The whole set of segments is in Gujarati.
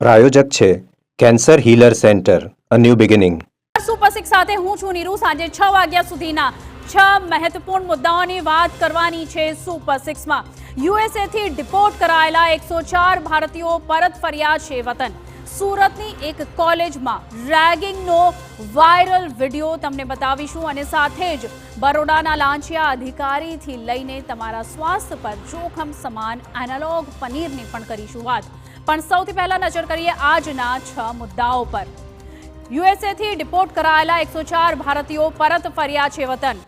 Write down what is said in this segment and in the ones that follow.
પ્રાયોજક છે cancer healer centre a new beginning. Super six સાથે હું છું નીરુ। સાંજે 6 વાગ્યા સુધીના 6 મહત્વપૂર્ણ મુદ્દાઓની વાત કરવાની છે સુપર સિક્સમાં। યુએસએ થી ડિપોર્ટ કરાયેલા 104 ભારતીયો પરત ફર્યા છે વતન। સુરતની એક કોલેજમાં રેગિંગનો વાયરલ વિડીયો તમને બતાવીશું અને સાથે જ બરોડાના લાંચિયા અધિકારીથી લઈને તમારા સ્વાસ્થ્ય પર જોખમ સમાન એનાલોગ પનીરની પણ કરીશું વાત। પણ સૌથી પહેલા નજર કરીએ આજના 6 મુદ્દાઓ પર। યુએસએ થી ડિપોર્ટ કરાયેલા 104 ભારતીયો પરત ફર્યા છે વતન।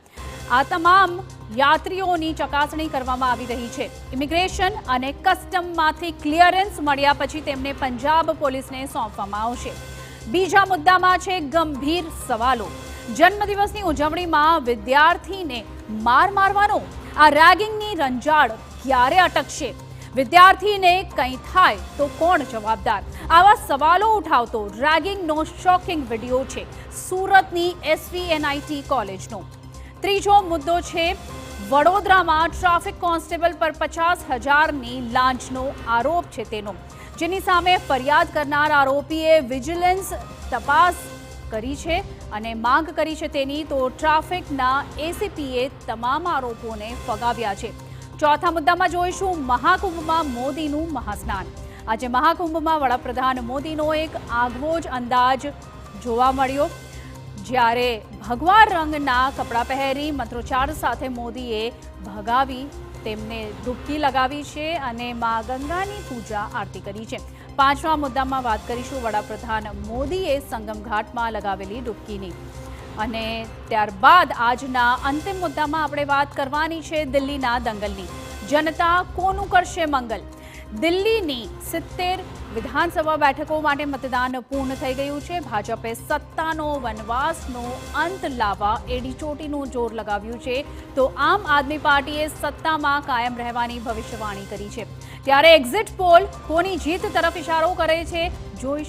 આ તમામ યાત્રીઓની ચકાસણી કરવામાં આવી રહી છે। ઇમિગ્રેશન અને કસ્ટમમાંથી ક્લિયરન્સ મળ્યા પછી તેમને પંજાબ પોલીસને સોંપવામાં આવશે। બીજા મુદ્દામાં છે ગંભીર સવાલો। જન્મદિવસની ઉજવણીમાં વિદ્યાર્થીને માર મારવાનો આ રેગિંગની રંજાડ ક્યારે અટકશે? વિદ્યાર્થીને કંઈ થાય તો કોણ જવાબદાર? આવા સવાલો ઉઠાવતો રેગિંગનો શોકિંગ વિડીયો છે સુરતની એસવીએનઆઈટી કોલેજનો। ત્રીજો મુદ્દો છે વડોદરામાં ટ્રાફિક કોન્સ્ટેબલ પર 50,000ની લાંચનો આરોપ છે તેનો, જેની સામે ફરિયાદ કરનાર આરોપીએ વિજિલન્સ તપાસ કરી છે અને માંગ કરી છે તેની, તો ટ્રાફિકના એસીપીએ તમામ આરોપોને ફગાવ્યા છે। ચોથા મુદ્દામાં જોઈશું મહાકુંભમાં મોદીનું મહાસ્નાન। આજે મહાકુંભમાં વડાપ્રધાન મોદીનો એક આગવો જ અંદાજ જોવા મળ્યો, જ્યારે ભગવા રંગના કપડાં પહેરી મંત્રોચ્ચાર સાથે મોદીએ ભગાવી તેમને ડૂબકી લગાવી છે અને મા ગંગાની પૂજા આરતી કરી છે। પાંચમા મુદ્દામાં વાત કરીશું વડાપ્રધાન મોદીએ સંગમ ઘાટમાં લગાવેલી ડૂબકીની। અને ત્યારબાદ આજના અંતિમ મુદ્દામાં આપણે વાત કરવાની છે દિલ્હીના દંગલની। જનતા કોનું કરશે મંગલ? દિલ્હીની 70 વિધાનસભા બેઠકો માટે મતદાન પૂર્ણ થઈ ગયું છે। ભાજપે સત્તાનો વનવાસનો અંત લાવવા એડીચોટીનું જોર લગાવ્યું છે, તો આમ આદમી પાર્ટીએ સત્તામાં કાયમ રહેવાની ભવિષ્યવાણી કરી છે। ત્યારે એક્ઝિટ પોલ કોની જીત તરફ ઇશારો કરે છે જોઈશું।